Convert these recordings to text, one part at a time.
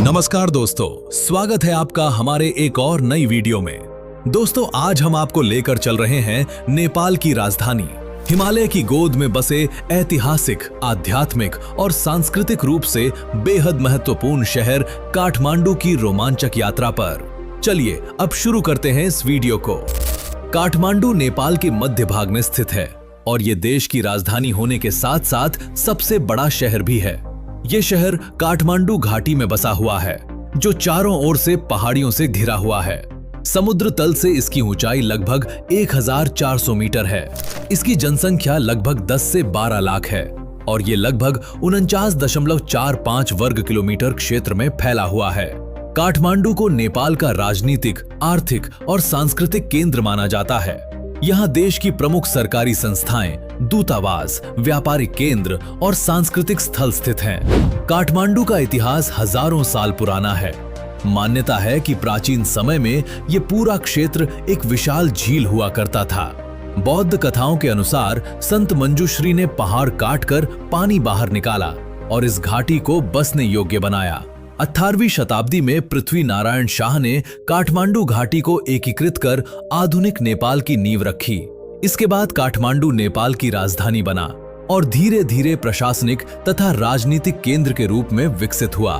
नमस्कार दोस्तों, स्वागत है आपका हमारे एक और नई वीडियो में। दोस्तों, आज हम आपको लेकर चल रहे हैं नेपाल की राजधानी, हिमालय की गोद में बसे ऐतिहासिक, आध्यात्मिक और सांस्कृतिक रूप से बेहद महत्वपूर्ण शहर काठमांडू की रोमांचक यात्रा पर। चलिए अब शुरू करते हैं इस वीडियो को। काठमांडू नेपाल के मध्य भाग में स्थित है और ये देश की राजधानी होने के साथ साथ सबसे बड़ा शहर भी है। ये शहर काठमांडू घाटी में बसा हुआ है, जो चारों ओर से पहाड़ियों से घिरा हुआ है। समुद्र तल से इसकी ऊंचाई लगभग 1400 मीटर है। इसकी जनसंख्या लगभग 10 से 12 लाख है और ये लगभग 49.45 वर्ग किलोमीटर क्षेत्र में फैला हुआ है। काठमांडू को नेपाल का राजनीतिक, आर्थिक और सांस्कृतिक केंद्र माना जाता है। यहाँ देश की प्रमुख सरकारी संस्थाएं, दूतावास, व्यापारिक केंद्र और सांस्कृतिक स्थल स्थित हैं। काठमांडू का इतिहास हजारों साल पुराना है। मान्यता है कि प्राचीन समय में ये पूरा क्षेत्र एक विशाल झील हुआ करता था। बौद्ध कथाओं के अनुसार संत मंजूश्री ने पहाड़ काटकर पानी बाहर निकाला और इस घाटी को बसने योग्य बनाया। 18वीं शताब्दी में पृथ्वी नारायण शाह ने काठमांडू घाटी को एकीकृत कर आधुनिक नेपाल की नींव रखी। इसके बाद काठमांडू नेपाल की राजधानी बना और धीरे धीरे प्रशासनिक तथा राजनीतिक केंद्र के रूप में विकसित हुआ।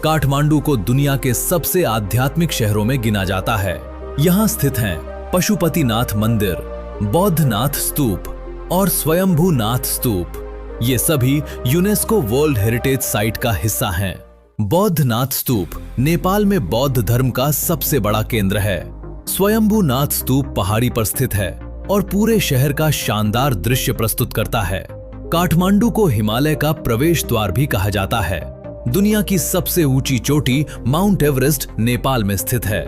काठमांडू को दुनिया के सबसे आध्यात्मिक शहरों में गिना जाता है। यहाँ स्थित हैं पशुपतिनाथ मंदिर, बौद्धनाथ स्तूप और स्वयंभूनाथ स्तूप। ये सभी यूनेस्को वर्ल्ड हेरिटेज साइट का हिस्सा हैं। बौद्धनाथ स्तूप नेपाल में बौद्ध धर्म का सबसे बड़ा केंद्र है। स्वयंभूनाथ स्तूप पहाड़ी पर स्थित है और पूरे शहर का शानदार दृश्य प्रस्तुत करता है। काठमांडू को हिमालय का प्रवेश द्वार भी कहा जाता है। दुनिया की सबसे ऊंची चोटी माउंट एवरेस्ट नेपाल में स्थित है।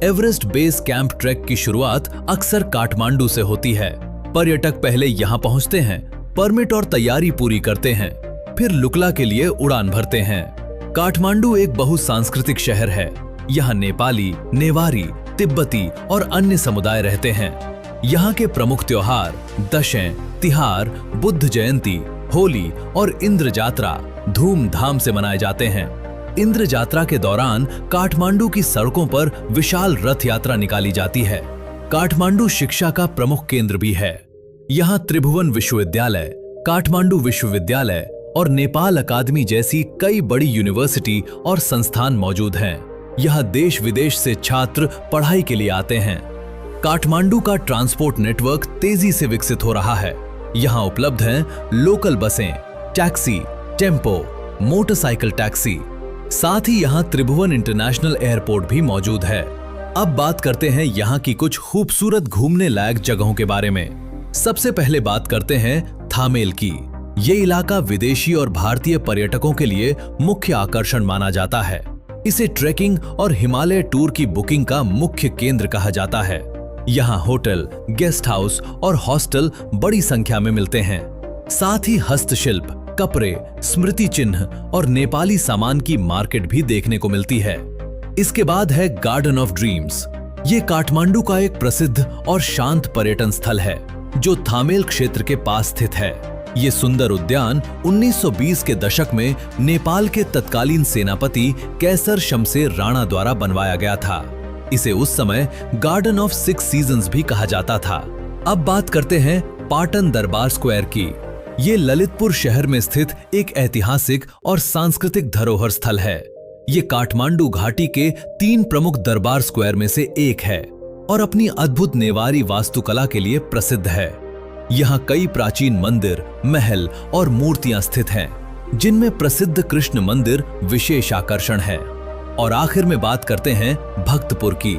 एवरेस्ट बेस कैंप ट्रैक की शुरुआत अक्सर काठमांडू से होती है। पर्यटक पहले यहाँ पहुँचते हैं, परमिट और तैयारी पूरी करते हैं, फिर लुकला के लिए उड़ान भरते हैं। काठमांडू एक बहुसांस्कृतिक शहर है। यहाँ नेपाली, नेवारी, तिब्बती और अन्य समुदाय रहते हैं। यहाँ के प्रमुख त्योहार दशैं, तिहार, बुद्ध जयंती, होली और इंद्र जात्रा धूमधाम से मनाए जाते हैं। इंद्र जात्रा के दौरान काठमांडू की सड़कों पर विशाल रथ यात्रा निकाली जाती है। काठमांडू शिक्षा का प्रमुख केंद्र भी है। यहाँ त्रिभुवन विश्वविद्यालय, काठमांडू विश्वविद्यालय और नेपाल अकादमी जैसी कई बड़ी यूनिवर्सिटी और संस्थान मौजूद हैं। यहाँ देश विदेश से छात्र पढ़ाई के लिए आते हैं। काठमांडू का ट्रांसपोर्ट नेटवर्क तेजी से विकसित हो रहा है। यहाँ उपलब्ध हैं लोकल बसें, टैक्सी, टेम्पो, मोटरसाइकिल टैक्सी। साथ ही यहाँ त्रिभुवन इंटरनेशनल एयरपोर्ट भी मौजूद है। अब बात करते हैं यहाँ की कुछ खूबसूरत घूमने लायक जगहों के बारे में। सबसे पहले बात करते हैं थामेल की। ये इलाका विदेशी और भारतीय पर्यटकों के लिए मुख्य आकर्षण माना जाता है। इसे ट्रेकिंग और हिमालय टूर की बुकिंग का मुख्य केंद्र कहा जाता है। यहाँ होटल, गेस्ट हाउस और हॉस्टल बड़ी संख्या में मिलते हैं। साथ ही हस्तशिल्प, कपड़े, स्मृति चिन्ह और नेपाली सामान की मार्केट भी देखने को मिलती है। इसके बाद है गार्डन ऑफ ड्रीम्स। ये काठमांडू का एक प्रसिद्ध और शांत पर्यटन स्थल है, जो थामेल क्षेत्र के पास स्थित है। ये सुंदर उद्यान 1920 के दशक में नेपाल के तत्कालीन सेनापति कैसर शमशेर राणा द्वारा बनवाया गया था। इसे उस समय गार्डन ऑफ 6 सीजन्स भी कहा जाता था। अब बात करते हैं पाटन दरबार स्क्वायर की। ये ललितपुर शहर में स्थित एक ऐतिहासिक और सांस्कृतिक धरोहर स्थल है। ये काठमांडू घाटी के 3 प्रमुख दरबार स्क्वायर में से एक है और अपनी अद्भुत नेवारी वास्तुकला के लिए प्रसिद्ध है। यहाँ कई प्राचीन मंदिर, महल और मूर्तियां स्थित हैं, जिनमें प्रसिद्ध कृष्ण मंदिर विशेष आकर्षण है। और आखिर में बात करते हैं भक्तपुर की।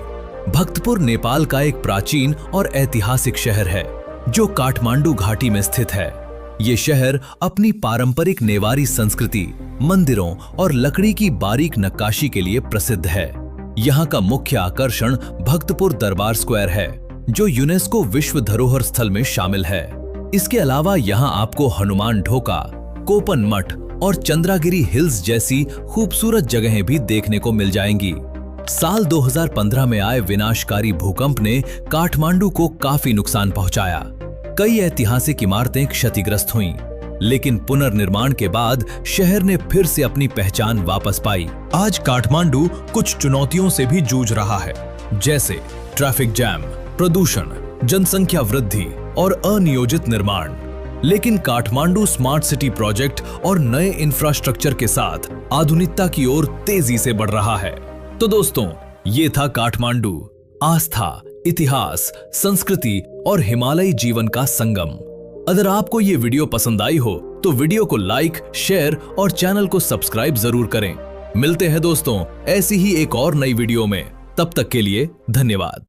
भक्तपुर नेपाल का एक प्राचीन और ऐतिहासिक शहर है, जो काठमांडू घाटी में स्थित है। ये शहर अपनी पारंपरिक नेवारी संस्कृति, मंदिरों और लकड़ी की बारीक नक्काशी के लिए प्रसिद्ध है। यहाँ का मुख्य आकर्षण भक्तपुर दरबार स्क्वायर है, जो यूनेस्को विश्व धरोहर स्थल में शामिल है। इसके अलावा यहाँ आपको हनुमान ढोका, कोपन मठ और चंद्रागिरी हिल्स जैसी खूबसूरत जगहें भी देखने को मिल जाएंगी। साल 2015 में आए विनाशकारी भूकंप ने काठमांडू को काफी नुकसान पहुंचाया। कई ऐतिहासिक इमारतें क्षतिग्रस्त हुईं। लेकिन पुनर्निर्माण के बाद शहर ने फिर से अपनी पहचान वापस पाई। आज काठमांडू कुछ चुनौतियों से भी जूझ रहा है, जैसे ट्रैफिक जैम, प्रदूषण, जनसंख्या वृद्धि और अनियोजित निर्माण। लेकिन काठमांडू स्मार्ट सिटी प्रोजेक्ट और नए इंफ्रास्ट्रक्चर के साथ आधुनिकता की ओर तेजी से बढ़ रहा है। तो दोस्तों, ये था काठमांडू, आस्था, इतिहास, संस्कृति और हिमालयी जीवन का संगम। अगर आपको ये वीडियो पसंद आई हो तो वीडियो को लाइक, शेयर और चैनल को सब्सक्राइब जरूर करें। मिलते हैं दोस्तों ऐसी ही एक और नई वीडियो में। तब तक के लिए धन्यवाद।